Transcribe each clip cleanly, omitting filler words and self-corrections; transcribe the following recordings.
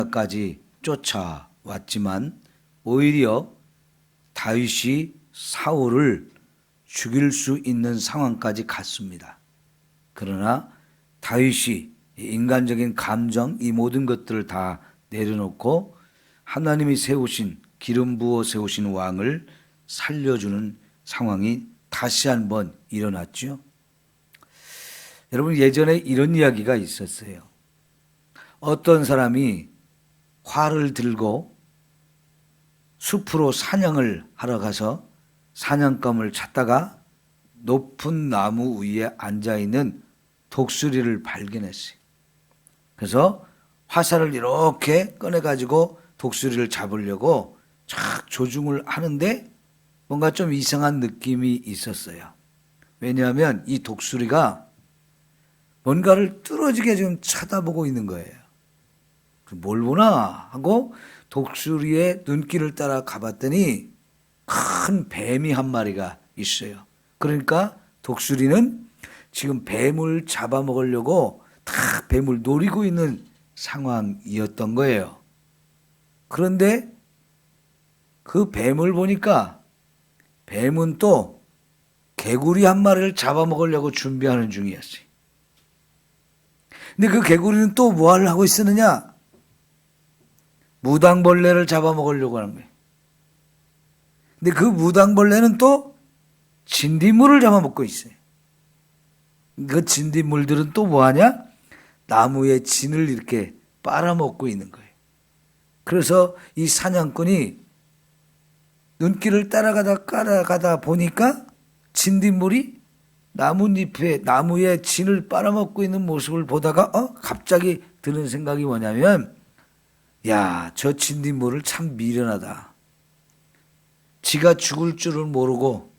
기럇까지 쫓아왔지만 오히려 다윗이 사울을 죽일 수 있는 상황까지 갔습니다. 그러나 다윗이 인간적인 감정, 이 모든 것들을 다 내려놓고 하나님이 세우신, 기름 부어 세우신 왕을 살려주는 상황이 다시 한번 일어났죠. 여러분, 예전에 이런 이야기가 있었어요. 어떤 사람이 활을 들고 숲으로 사냥을 하러 가서 사냥감을 찾다가 높은 나무 위에 앉아있는 독수리를 발견했어요. 그래서 화살을 이렇게 꺼내가지고 독수리를 잡으려고 쫙 조중을 하는데 뭔가 좀 이상한 느낌이 있었어요. 왜냐하면 이 독수리가 뭔가를 뚫어지게 지금 쳐다보고 있는 거예요. 뭘 보나 하고 독수리의 눈길을 따라 가봤더니 큰 뱀이 한 마리가 있어요. 그러니까 독수리는 지금 뱀을 잡아먹으려고 다 뱀을 노리고 있는 상황이었던 거예요. 그런데 그 뱀을 보니까 뱀은 또 개구리 한 마리를 잡아먹으려고 준비하는 중이었어요. 근데 그 개구리는 또 뭘 하고 있었느냐? 무당벌레를 잡아먹으려고 하는 거예요. 근데 그 무당벌레는 또 진딧물을 잡아먹고 있어요. 그 진딧물들은 또 뭐하냐? 나무의 진을 이렇게 빨아먹고 있는 거예요. 그래서 이 사냥꾼이 눈길을 따라가다 보니까 진딧물이 나뭇잎에, 나무의 진을 빨아먹고 있는 모습을 보다가 갑자기 드는 생각이 뭐냐면, 야, 저 진딧물을 참 미련하다. 지가 죽을 줄은 모르고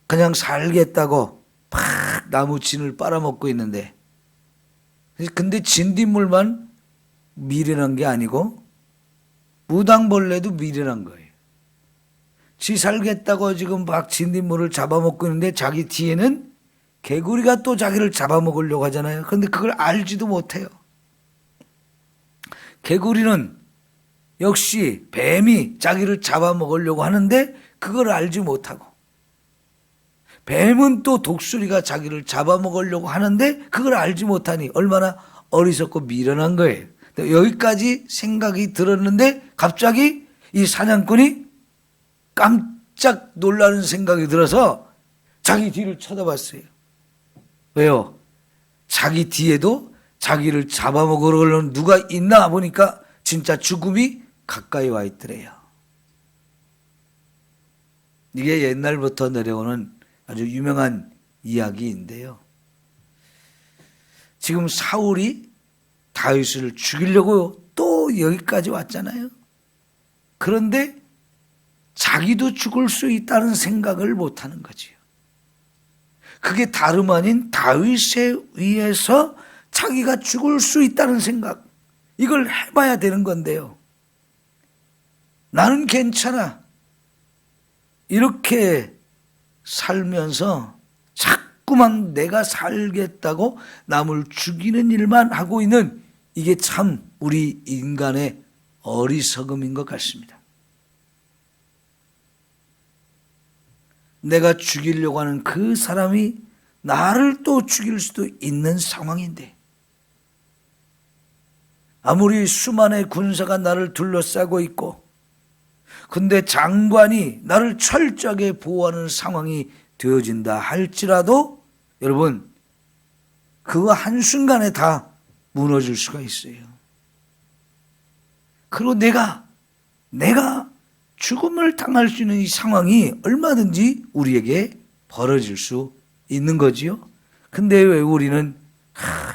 그냥 살겠다고 팍 나무 진을 빨아먹고 있는데, 근데 진딧물만 미련한 게 아니고 무당벌레도 미련한 거예요. 지 살겠다고 지금 막 진딧물을 잡아먹고 있는데 자기 뒤에는 개구리가 또 자기를 잡아먹으려고 하잖아요. 그런데 그걸 알지도 못해요. 개구리는 역시 뱀이 자기를 잡아먹으려고 하는데 그걸 알지 못하고, 뱀은 또 독수리가 자기를 잡아먹으려고 하는데 그걸 알지 못하니 얼마나 어리석고 미련한 거예요. 여기까지 생각이 들었는데 갑자기 이 사냥꾼이 깜짝 놀라는 생각이 들어서 자기 뒤를 쳐다봤어요. 왜요? 자기 뒤에도 자기를 잡아먹으려는 누가 있나 보니까 진짜 죽음이 가까이 와 있더래요. 이게 옛날부터 내려오는 아주 유명한 이야기인데요. 지금 사울이 다윗을 죽이려고 또 여기까지 왔잖아요. 그런데 자기도 죽을 수 있다는 생각을 못하는 거지요. 그게 다름 아닌 다윗에 의해서 자기가 죽을 수 있다는 생각, 이걸 해봐야 되는 건데요. 나는 괜찮아. 이렇게 살면서 자꾸만 내가 살겠다고 남을 죽이는 일만 하고 있는, 이게 참 우리 인간의 어리석음인 것 같습니다. 내가 죽이려고 하는 그 사람이 나를 또 죽일 수도 있는 상황인데, 아무리 수많은 군사가 나를 둘러싸고 있고 근데 장관이 나를 철저하게 보호하는 상황이 되어진다 할지라도 여러분, 그거 한순간에 다 무너질 수가 있어요. 그리고 내가 죽음을 당할 수 있는 이 상황이 얼마든지 우리에게 벌어질 수 있는 거지요. 근데 왜 우리는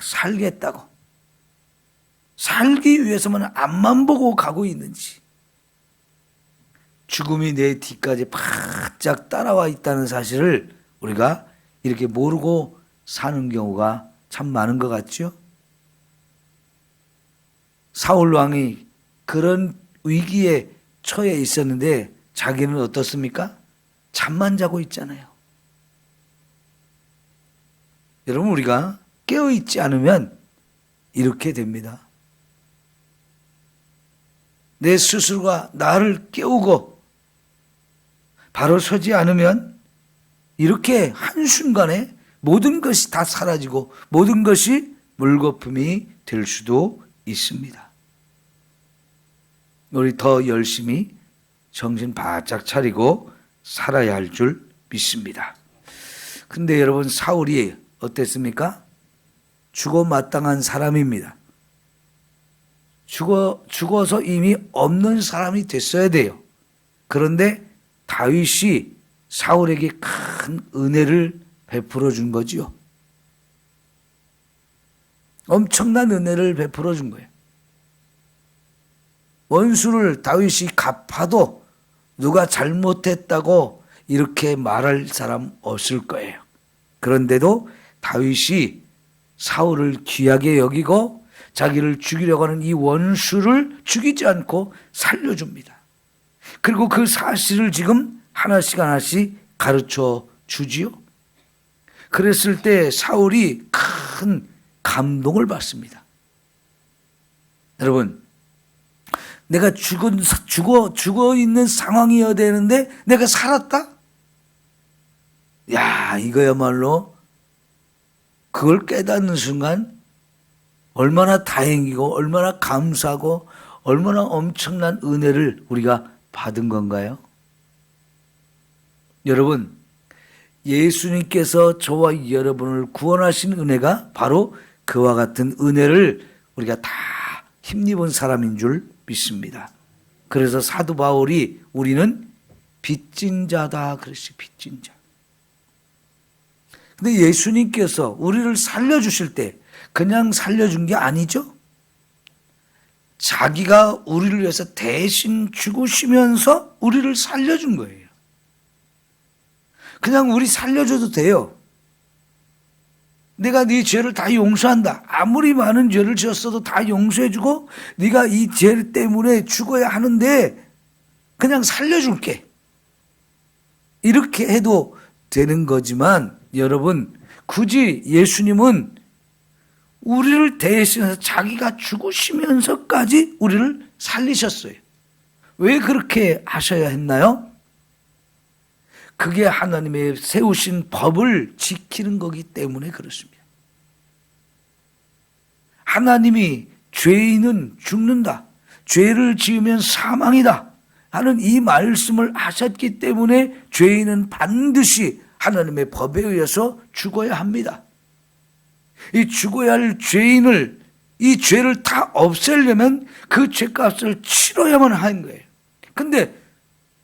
살겠다고, 살기 위해서만 앞만 보고 가고 있는지, 죽음이 내 뒤까지 바짝 따라와 있다는 사실을 우리가 이렇게 모르고 사는 경우가 참 많은 것 같죠. 사울 왕이 그런 위기에 처해 있었는데 자기는 어떻습니까? 잠만 자고 있잖아요. 여러분, 우리가 깨어있지 않으면 이렇게 됩니다. 내 스스로가 나를 깨우고 바로 서지 않으면 이렇게 한순간에 모든 것이 다 사라지고 모든 것이 물거품이 될 수도 있습니다. 우리 더 열심히 정신 바짝 차리고 살아야 할 줄 믿습니다. 근데 여러분, 사울이 어땠습니까? 죽어 마땅한 사람입니다. 죽어서 이미 없는 사람이 됐어야 돼요. 그런데 다윗이 사울에게 큰 은혜를 베풀어 준 거지요. 엄청난 은혜를 베풀어 준 거예요. 원수를 다윗이 갚아도 누가 잘못했다고 이렇게 말할 사람 없을 거예요. 그런데도 다윗이 사울을 귀하게 여기고 자기를 죽이려고 하는 이 원수를 죽이지 않고 살려줍니다. 그리고 그 사실을 지금 하나씩 하나씩 가르쳐 주지요. 그랬을 때 사울이 큰 감동을 받습니다. 여러분, 내가 죽어 있는 상황이어야 되는데 내가 살았다? 야, 이거야말로 그걸 깨닫는 순간 얼마나 다행이고 얼마나 감사하고 얼마나 엄청난 은혜를 우리가 받은 건가요? 여러분, 예수님께서 저와 여러분을 구원하신 은혜가 바로 그와 같은 은혜를 우리가 다 힘입은 사람인 줄 믿습니다. 그래서 사도 바울이 우리는 빚진 자다 그랬어요. 빚진 자. 근데 예수님께서 우리를 살려주실 때 그냥 살려준 게 아니죠. 자기가 우리를 위해서 대신 죽으시면서 우리를 살려준 거예요. 그냥 우리 살려줘도 돼요. 내가 네 죄를 다 용서한다. 아무리 많은 죄를 지었어도 다 용서해주고 네가 이 죄 때문에 죽어야 하는데 그냥 살려줄게. 이렇게 해도 되는 거지만 여러분, 굳이 예수님은 우리를 대신해서 자기가 죽으시면서까지 우리를 살리셨어요. 왜 그렇게 하셔야 했나요? 그게 하나님의 세우신 법을 지키는 거기 때문에 그렇습니다. 하나님이 죄인은 죽는다, 죄를 지으면 사망이다 하는 이 말씀을 하셨기 때문에 죄인은 반드시 하나님의 법에 의해서 죽어야 합니다. 이 죽어야 할 죄인을, 이 죄를 다 없애려면 그 죄값을 치러야만 하는 거예요. 근데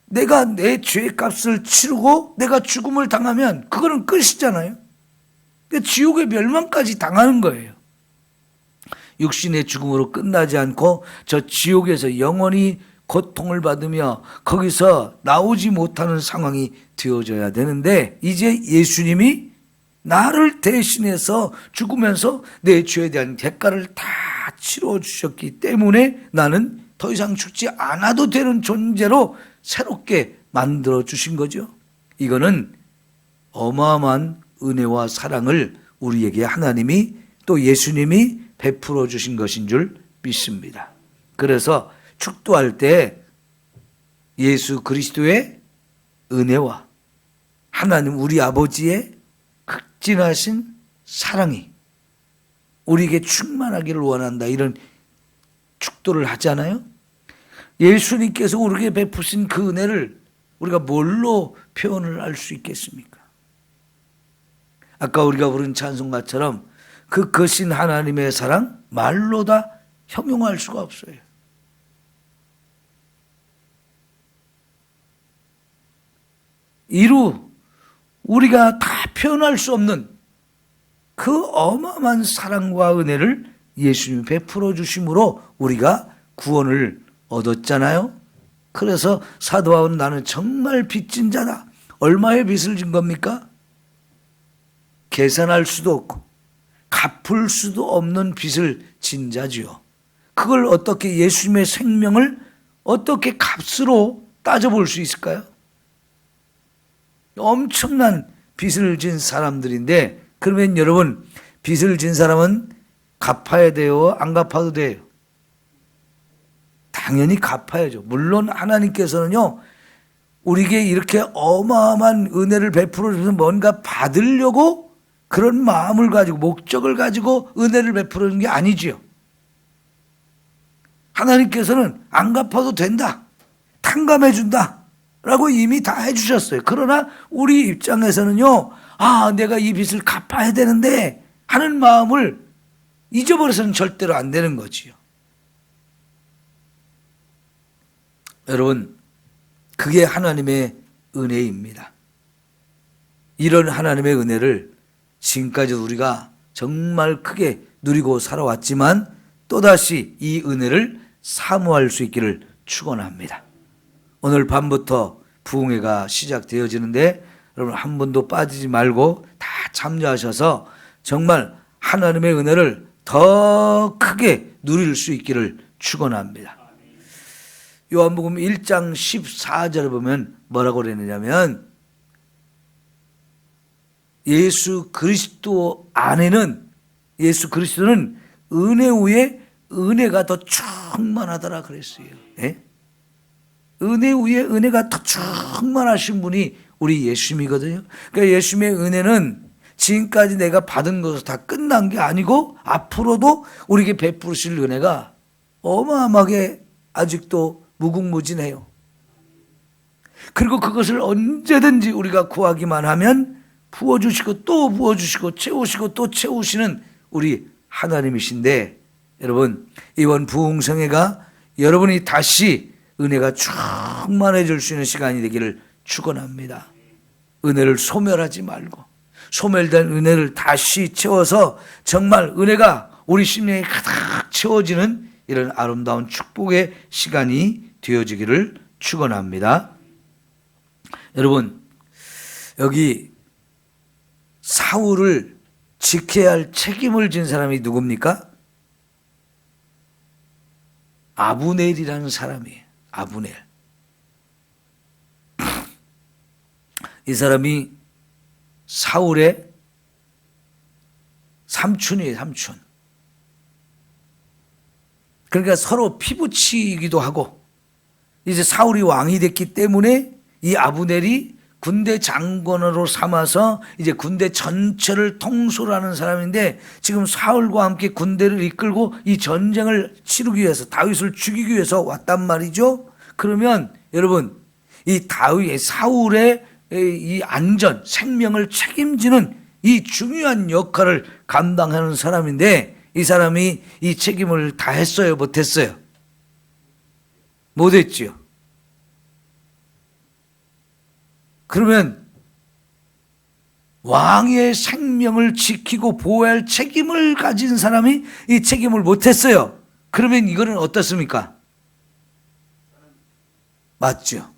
내가 내 죄값을 치르고 내가 죽음을 당하면 그거는 끝이잖아요. 그러니까 지옥의 멸망까지 당하는 거예요. 육신의 죽음으로 끝나지 않고 저 지옥에서 영원히 고통을 받으며 거기서 나오지 못하는 상황이 되어져야 되는데 이제 예수님이 나를 대신해서 죽으면서 내 죄에 대한 대가를 다 치러주셨기 때문에 나는 더 이상 죽지 않아도 되는 존재로 새롭게 만들어 주신 거죠. 이거는 어마어마한 은혜와 사랑을 우리에게 하나님이 또 예수님이 베풀어 주신 것인 줄 믿습니다. 그래서 축도할 때 예수 그리스도의 은혜와 하나님 우리 아버지의 극진하신 사랑이 우리에게 충만하기를 원한다, 이런 축도를 하잖아요. 예수님께서 우리에게 베푸신 그 은혜를 우리가 뭘로 표현을 할 수 있겠습니까? 아까 우리가 부른 찬송가처럼 그 거신 하나님의 사랑 말로 다 형용할 수가 없어요. 이루 우리가 다 표현할 수 없는 그 어마어마한 사랑과 은혜를 예수님이 베풀어 주심으로 우리가 구원을 얻었잖아요. 그래서 사도 바울은 나는 정말 빚진 자다. 얼마의 빚을 진 겁니까? 계산할 수도 없고 갚을 수도 없는 빚을 진 자지요. 그걸 어떻게, 예수님의 생명을 어떻게 값으로 따져볼 수 있을까요? 엄청난 빚을 진 사람들인데, 그러면 여러분, 빚을 진 사람은 갚아야 돼요? 안 갚아도 돼요? 당연히 갚아야죠. 물론 하나님께서는요, 우리에게 이렇게 어마어마한 은혜를 베풀어 주면서 뭔가 받으려고 그런 마음을 가지고, 목적을 가지고 은혜를 베풀어 주는 게 아니지요. 하나님께서는 안 갚아도 된다, 탕감해 준다 라고 이미 다 해주셨어요. 그러나 우리 입장에서는요, 내가 이 빚을 갚아야 되는데 하는 마음을 잊어버려서는 절대로 안 되는 거지요. 여러분, 그게 하나님의 은혜입니다. 이런 하나님의 은혜를 지금까지 우리가 정말 크게 누리고 살아왔지만 또다시 이 은혜를 사모할 수 있기를 축원합니다. 오늘 밤부터 부흥회가 시작되어지는데 여러분 한 번도 빠지지 말고 다 참여하셔서 정말 하나님의 은혜를 더 크게 누릴 수 있기를 축원합니다. 요한복음 1장 14절을 보면 뭐라고 그랬느냐면 예수 그리스도는 은혜 위에 은혜가 더 충만하더라 그랬어요. 예? 은혜 위에 은혜가 더 충만하신 분이 우리 예수님이거든요. 그러니까 예수님의 은혜는 지금까지 내가 받은 것으로 다 끝난 게 아니고 앞으로도 우리에게 베푸실 은혜가 어마어마하게 아직도 무궁무진해요. 그리고 그것을 언제든지 우리가 구하기만 하면 부어주시고 또 부어주시고 채우시고 또 채우시는 우리 하나님이신데, 여러분 이번 부흥성회가 여러분이 다시 은혜가 충만해질 수 있는 시간이 되기를 축원합니다. 은혜를 소멸하지 말고 소멸된 은혜를 다시 채워서 정말 은혜가 우리 심령에 가득 채워지는 이런 아름다운 축복의 시간이 되어지기를 축원합니다. 여러분, 여기 사울을 지켜야 할 책임을 진 사람이 누굽니까? 아브넬이라는 사람이에요. 아브넬. 이 사람이 사울의 삼촌이에요. 삼촌. 그러니까 서로 피붙이기도 하고, 이제 사울이 왕이 됐기 때문에 이 아브넬이 군대 장관으로 삼아서 이제 군대 전체를 통솔하는 사람인데, 지금 사울과 함께 군대를 이끌고 이 전쟁을 치르기 위해서, 다윗을 죽이기 위해서 왔단 말이죠. 그러면 여러분, 이 사울의 이 안전, 생명을 책임지는 이 중요한 역할을 감당하는 사람인데, 이 사람이 이 책임을 다 했어요? 못했어요? 못했지요. 그러면 왕의 생명을 지키고 보호해야 할 책임을 가진 사람이 이 책임을 못했어요. 그러면 이거는 어떻습니까? 맞죠?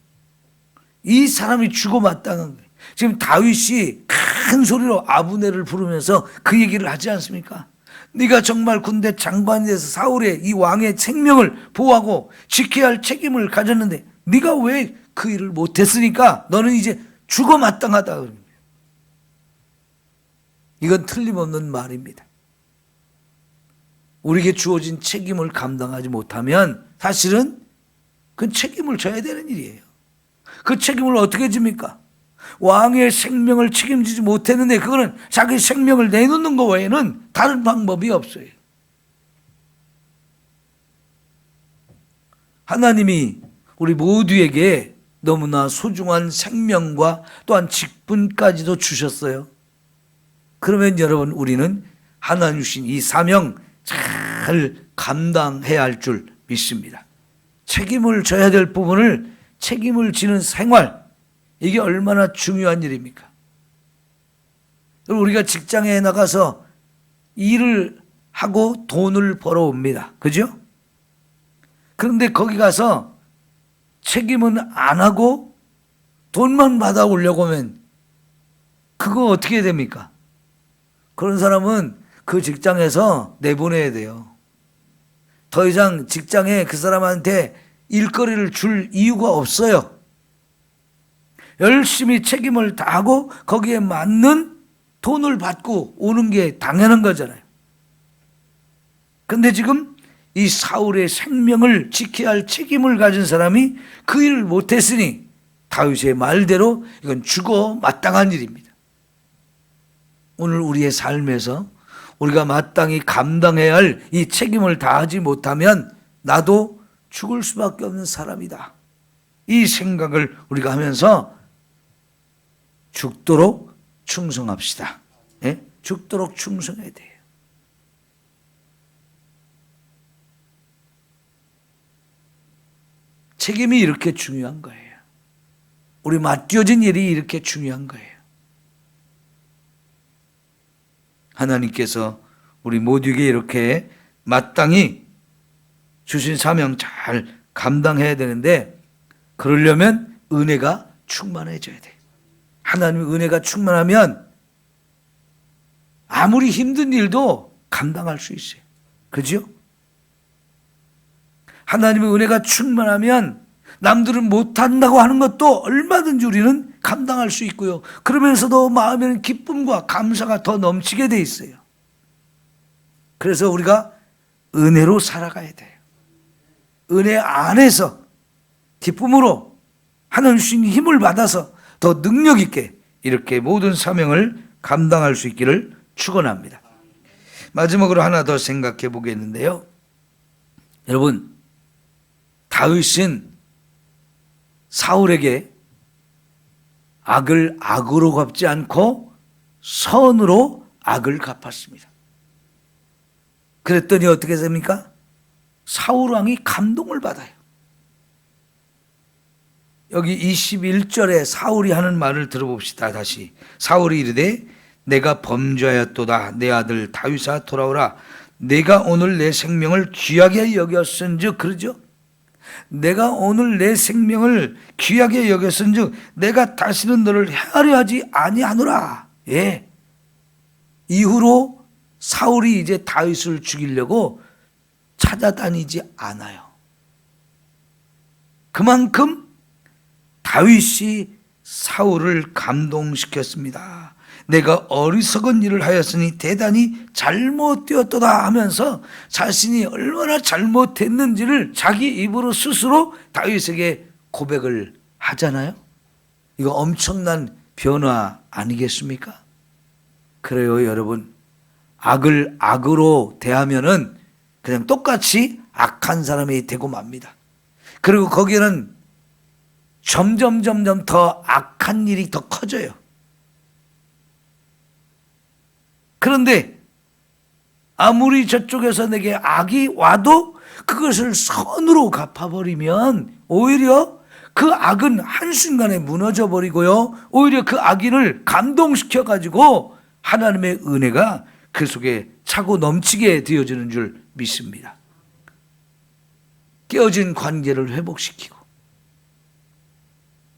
이 사람이 죽어 마땅한 거예요. 지금 다윗이 큰 소리로 아브넬을 부르면서 그 얘기를 하지 않습니까? 네가 정말 군대 장관이 돼서 사울의 이 왕의 생명을 보호하고 지켜야 할 책임을 가졌는데 네가 왜 그 일을 못했으니까 너는 이제 죽어 마땅하다. 그럽니다. 이건 틀림없는 말입니다. 우리에게 주어진 책임을 감당하지 못하면 사실은 그 책임을 져야 되는 일이에요. 그 책임을 어떻게 집니까? 왕의 생명을 책임지지 못했는데 그거는 자기 생명을 내놓는 것 외에는 다른 방법이 없어요. 하나님이 우리 모두에게 너무나 소중한 생명과 또한 직분까지도 주셨어요. 그러면 여러분, 우리는 하나님 주신 이 사명 잘 감당해야 할 줄 믿습니다. 책임을 져야 될 부분을 책임을 지는 생활, 이게 얼마나 중요한 일입니까? 우리가 직장에 나가서 일을 하고 돈을 벌어옵니다. 그죠? 그런데 거기 가서 책임은 안 하고 돈만 받아오려고 하면 그거 어떻게 됩니까? 그런 사람은 그 직장에서 내보내야 돼요. 더 이상 직장에 그 사람한테 일거리를 줄 이유가 없어요. 열심히 책임을 다하고 거기에 맞는 돈을 받고 오는 게 당연한 거잖아요. 근데 지금 이 사울의 생명을 지켜야 할 책임을 가진 사람이 그 일을 못했으니 다윗의 말대로 이건 죽어 마땅한 일입니다. 오늘 우리의 삶에서 우리가 마땅히 감당해야 할 이 책임을 다하지 못하면 나도 죽을 수밖에 없는 사람이다. 이 생각을 우리가 하면서 죽도록 충성합시다. 예? 죽도록 충성해야 돼요. 책임이 이렇게 중요한 거예요. 우리 맡겨진 일이 이렇게 중요한 거예요. 하나님께서 우리 모두에게 이렇게 마땅히 주신 사명 잘 감당해야 되는데 그러려면 은혜가 충만해져야 돼요. 하나님의 은혜가 충만하면 아무리 힘든 일도 감당할 수 있어요. 그죠? 하나님의 은혜가 충만하면 남들은 못한다고 하는 것도 얼마든지 우리는 감당할 수 있고요. 그러면서도 마음에는 기쁨과 감사가 더 넘치게 돼 있어요. 그래서 우리가 은혜로 살아가야 돼요. 은혜 안에서 기쁨으로 하나님 주신 힘을 받아서 더 능력 있게 이렇게 모든 사명을 감당할 수 있기를 축원합니다. 마지막으로 하나 더 생각해 보겠는데요. 여러분, 다윗은 사울에게 악을 악으로 갚지 않고 선으로 악을 갚았습니다. 그랬더니 어떻게 됩니까? 사울 왕이 감동을 받아요. 여기 21절에 사울이 하는 말을 들어봅시다. 다시 사울이 이르되 내가 범죄하였도다. 내 아들 다윗아 돌아오라. 내가 오늘 내 생명을 귀하게 여겼은즉, 그러죠? 내가 오늘 내 생명을 귀하게 여겼은즉 내가 다시는 너를 헤아려 하지 아니하노라. 예. 이후로 사울이 이제 다윗을 죽이려고 찾아다니지 않아요. 그만큼 다윗이 사울을 감동시켰습니다. 내가 어리석은 일을 하였으니 대단히 잘못되었도다 하면서 자신이 얼마나 잘못했는지를 자기 입으로 스스로 다윗에게 고백을 하잖아요. 이거 엄청난 변화 아니겠습니까? 그래요, 여러분. 악을 악으로 대하면은 그냥 똑같이 악한 사람이 되고 맙니다. 그리고 거기에는 점점 더 악한 일이 더 커져요. 그런데 아무리 저쪽에서 내게 악이 와도 그것을 선으로 갚아버리면 오히려 그 악은 한순간에 무너져 버리고요. 오히려 그 악인을 감동시켜가지고 하나님의 은혜가 그 속에 차고 넘치게 되어지는 줄 믿습니다. 깨어진 관계를 회복시키고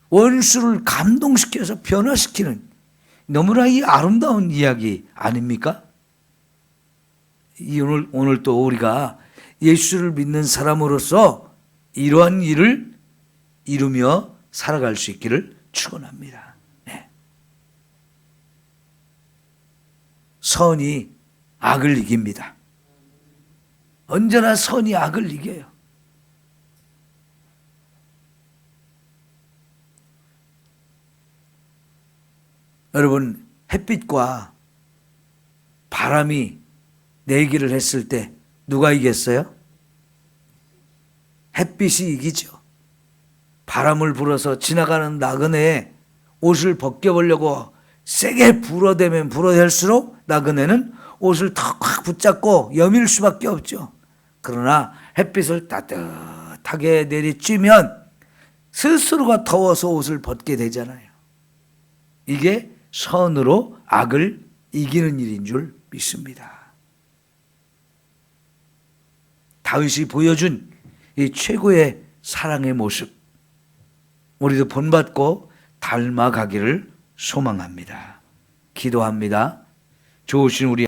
원수를 감동시켜서 변화시키는 너무나 이 아름다운 이야기 아닙니까? 오늘 또 우리가 예수를 믿는 사람으로서 이러한 일을 이루며 살아갈 수 있기를 축원합니다. 네. 선이 악을 이깁니다. 언제나 선이 악을 이겨요. 여러분, 햇빛과 바람이 내기를 했을 때 누가 이겼어요? 햇빛이 이기죠. 바람을 불어서 지나가는 나그네에 옷을 벗겨보려고 세게 불어대면 불어댈수록 나그네는 옷을 턱 붙잡고 여밀 수밖에 없죠. 그러나 햇빛을 따뜻하게 내리쬐면 스스로가 더워서 옷을 벗게 되잖아요. 이게 선으로 악을 이기는 일인 줄 믿습니다. 다윗이 보여준 이 최고의 사랑의 모습, 우리도 본받고 닮아가기를 소망합니다. 기도합니다. 좋으신 우리